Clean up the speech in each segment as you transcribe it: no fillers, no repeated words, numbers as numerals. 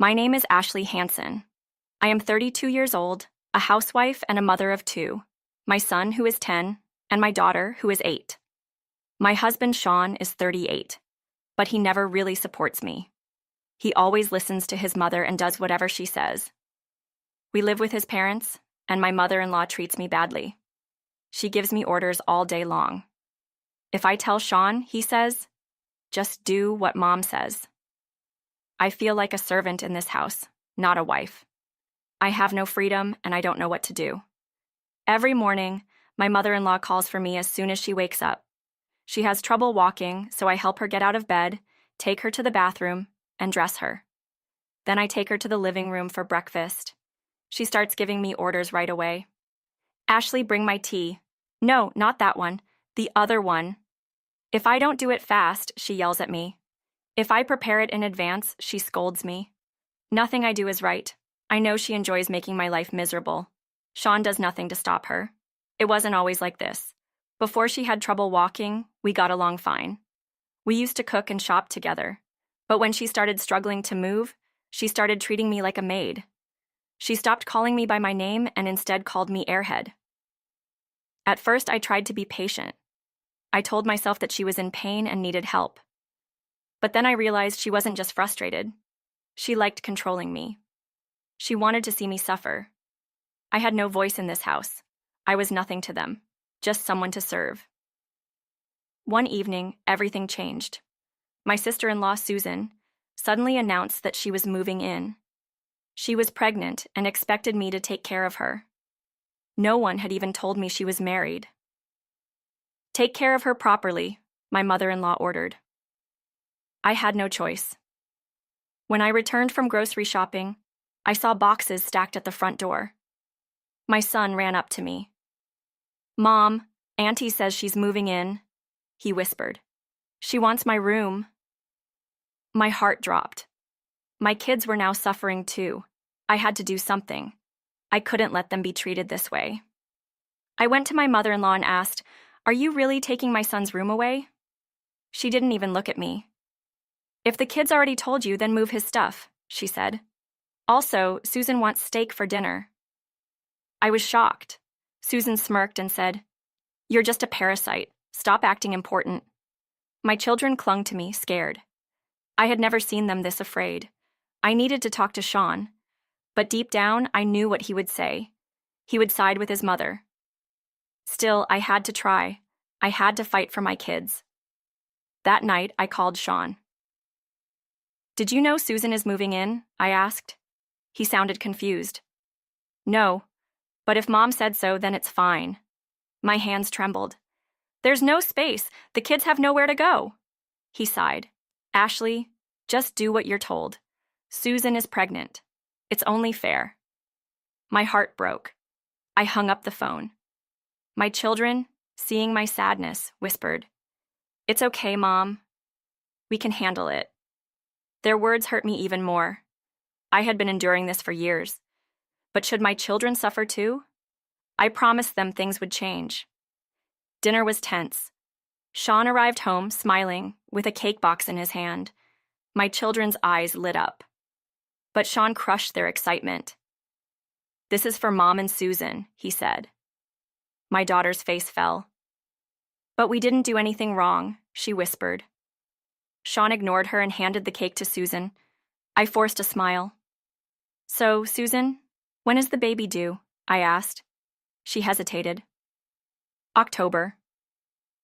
My name is Ashley Hansen. I am 32 years old, a housewife and a mother of two, my son, who is 10, and my daughter, who is 8. My husband, Sean, is 38, but he never really supports me. He always listens to his mother and does whatever she says. We live with his parents, and my mother-in-law treats me badly. She gives me orders all day long. If I tell Sean, he says, "Just do what Mom says." I feel like a servant in this house, not a wife. I have no freedom, and I don't know what to do. Every morning, my mother-in-law calls for me as soon as she wakes up. She has trouble walking, so I help her get out of bed, take her to the bathroom, and dress her. Then I take her to the living room for breakfast. She starts giving me orders right away. "Ashley, bring my tea." "No, not that one. The other one." If I don't do it fast, she yells at me. If I prepare it in advance, she scolds me. Nothing I do is right. I know she enjoys making my life miserable. Sean does nothing to stop her. It wasn't always like this. Before she had trouble walking, we got along fine. We used to cook and shop together. But when she started struggling to move, she started treating me like a maid. She stopped calling me by my name and instead called me airhead. At first, I tried to be patient. I told myself that she was in pain and needed help. But then I realized she wasn't just frustrated. She liked controlling me. She wanted to see me suffer. I had no voice in this house. I was nothing to them, just someone to serve. One evening, everything changed. My sister-in-law, Susan, suddenly announced that she was moving in. She was pregnant and expected me to take care of her. No one had even told me she was married. "Take care of her properly," my mother-in-law ordered. I had no choice. When I returned from grocery shopping, I saw boxes stacked at the front door. My son ran up to me. "Mom, Auntie says she's moving in," he whispered. "She wants my room." My heart dropped. My kids were now suffering too. I had to do something. I couldn't let them be treated this way. I went to my mother-in-law and asked, "Are you really taking my son's room away?" She didn't even look at me. "If the kids already told you, then move his stuff," she said. "Also, Susan wants steak for dinner." I was shocked. Susan smirked and said, "You're just a parasite. Stop acting important." My children clung to me, scared. I had never seen them this afraid. I needed to talk to Sean, but deep down, I knew what he would say. He would side with his mother. Still, I had to try. I had to fight for my kids. That night, I called Sean. "Did you know Susan is moving in?" I asked. He sounded confused. "No, but if Mom said so, then it's fine." My hands trembled. "There's no space. The kids have nowhere to go." He sighed. "Ashley, just do what you're told. Susan is pregnant. It's only fair." My heart broke. I hung up the phone. My children, seeing my sadness, whispered, "It's okay, Mom. We can handle it." Their words hurt me even more. I had been enduring this for years. But should my children suffer too? I promised them things would change. Dinner was tense. Sean arrived home, smiling, with a cake box in his hand. My children's eyes lit up. But Sean crushed their excitement. "This is for Mom and Susan," he said. My daughter's face fell. "But we didn't do anything wrong," she whispered. Sean ignored her and handed the cake to Susan. I forced a smile. "So, Susan, when is the baby due?" I asked. She hesitated. "October."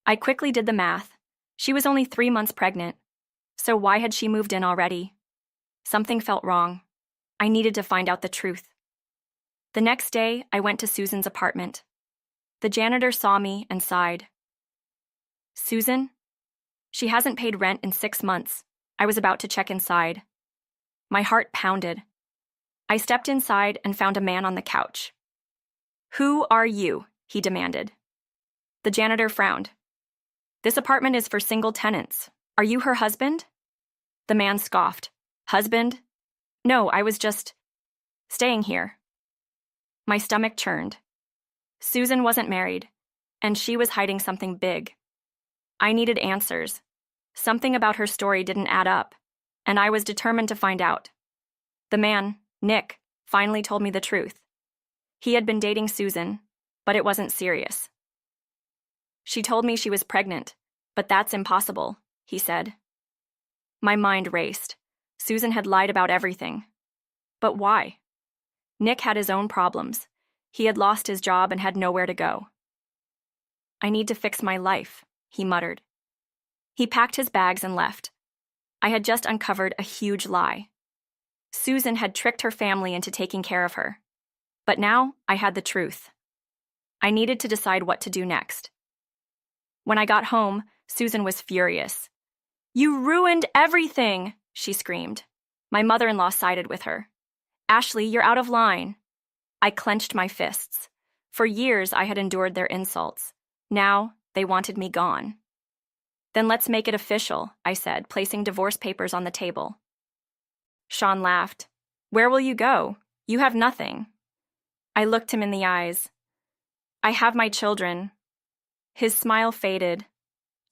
I quickly did the math. She was only 3 months pregnant. So why had she moved in already? Something felt wrong. I needed to find out the truth. The next day, I went to Susan's apartment. The janitor saw me and sighed. "Susan? She hasn't paid rent in 6 months." I was about to check inside. My heart pounded. I stepped inside and found a man on the couch. "Who are you?" he demanded. The janitor frowned. "This apartment is for single tenants. Are you her husband?" The man scoffed. "Husband? No, I was just staying here." My stomach churned. Susan wasn't married, and she was hiding something big. I needed answers. Something about her story didn't add up, and I was determined to find out. The man, Nick, finally told me the truth. He had been dating Susan, but it wasn't serious. She told me she was pregnant, but that's impossible, he said. My mind raced. Susan had lied about everything. But why? Nick had his own problems. He had lost his job and had nowhere to go. I need to fix my life, he muttered. He packed his bags and left. I had just uncovered a huge lie. Susan had tricked her family into taking care of her. But now I had the truth. I needed to decide what to do next. When I got home, Susan was furious. "You ruined everything," she screamed. My mother-in-law sided with her. "Ashley, you're out of line." I clenched my fists. For years, I had endured their insults. Now, they wanted me gone. "Then let's make it official," I said, placing divorce papers on the table. Sean laughed. "Where will you go? You have nothing." I looked him in the eyes. "I have my children." His smile faded.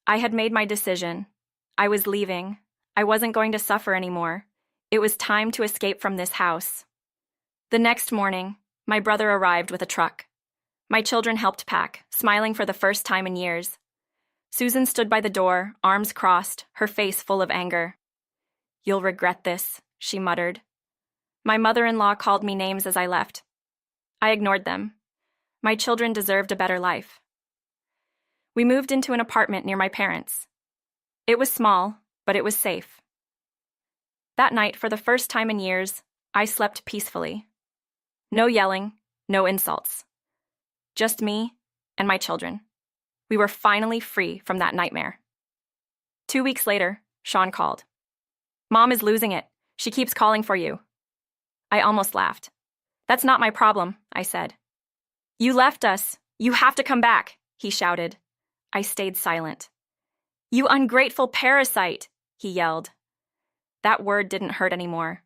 I had made my decision. I was leaving. I wasn't going to suffer anymore. It was time to escape from this house. The next morning, my brother arrived with a truck. My children helped pack, smiling for the first time in years. Susan stood by the door, arms crossed, her face full of anger. "You'll regret this," she muttered. My mother-in-law called me names as I left. I ignored them. My children deserved a better life. We moved into an apartment near my parents. It was small, but it was safe. That night, for the first time in years, I slept peacefully. No yelling, no insults. Just me and my children. We were finally free from that nightmare. 2 weeks later, Sean called. "Mom is losing it. She keeps calling for you." I almost laughed. "That's not my problem," I said. "You left us. You have to come back," he shouted. I stayed silent. "You ungrateful parasite," he yelled. That word didn't hurt anymore.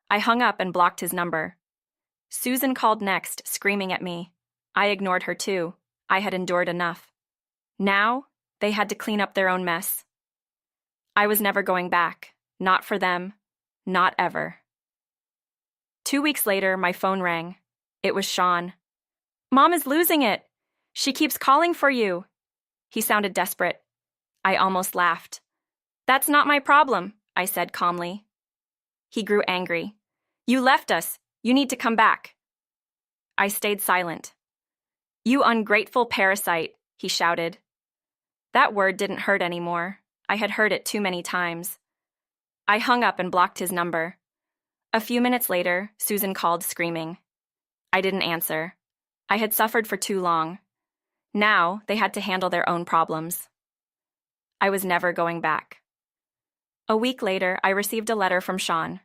I hung up and blocked his number. Susan called next, screaming at me. I ignored her too. I had endured enough. Now, they had to clean up their own mess. I was never going back. Not for them. Not ever. 2 weeks later, my phone rang. It was Sean. "Mom is losing it. She keeps calling for you." He sounded desperate. I almost laughed. "That's not my problem," I said calmly. He grew angry. "You left us. You need to come back." I stayed silent. "You ungrateful parasite," he shouted. That word didn't hurt anymore. I had heard it too many times. I hung up and blocked his number. A few minutes later, Susan called screaming. I didn't answer. I had suffered for too long. Now, they had to handle their own problems. I was never going back. A week later, I received a letter from Sean.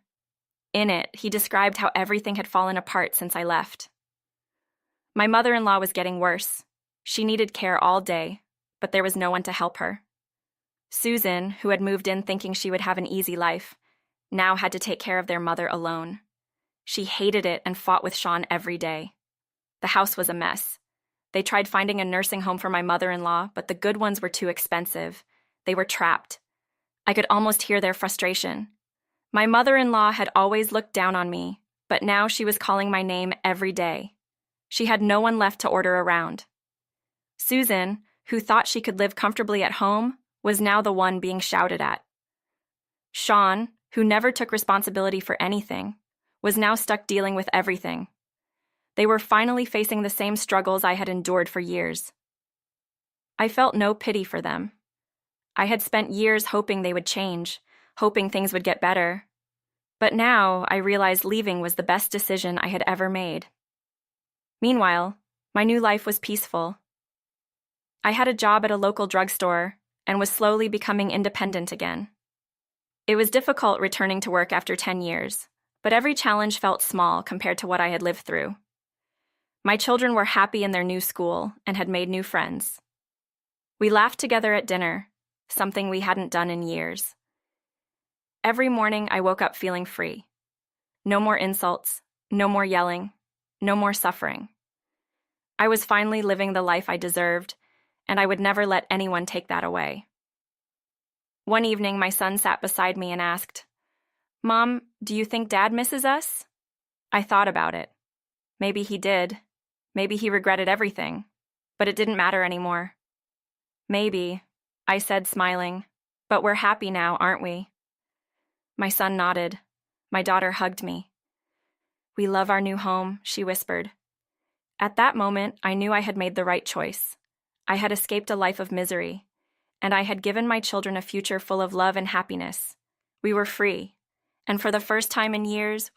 In it, he described how everything had fallen apart since I left. My mother-in-law was getting worse. She needed care all day, but there was no one to help her. Susan, who had moved in thinking she would have an easy life, now had to take care of their mother alone. She hated it and fought with Sean every day. The house was a mess. They tried finding a nursing home for my mother-in-law, but the good ones were too expensive. They were trapped. I could almost hear their frustration. My mother-in-law had always looked down on me, but now she was calling my name every day. She had no one left to order around. Susan, who thought she could live comfortably at home, was now the one being shouted at. Sean, who never took responsibility for anything, was now stuck dealing with everything. They were finally facing the same struggles I had endured for years. I felt no pity for them. I had spent years hoping they would change, hoping things would get better. But now I realized leaving was the best decision I had ever made. Meanwhile, my new life was peaceful. I had a job at a local drugstore and was slowly becoming independent again. It was difficult returning to work after 10 years, but every challenge felt small compared to what I had lived through. My children were happy in their new school and had made new friends. We laughed together at dinner, something we hadn't done in years. Every morning I woke up feeling free. No more insults, no more yelling, no more suffering. I was finally living the life I deserved, and I would never let anyone take that away. One evening, my son sat beside me and asked, Mom, do you think Dad misses us? I thought about it. Maybe he did. Maybe he regretted everything. But it didn't matter anymore. Maybe, I said, smiling. But we're happy now, aren't we? My son nodded. My daughter hugged me. We love our new home, she whispered. At that moment, I knew I had made the right choice. I had escaped a life of misery, and I had given my children a future full of love and happiness. We were free, and for the first time in years,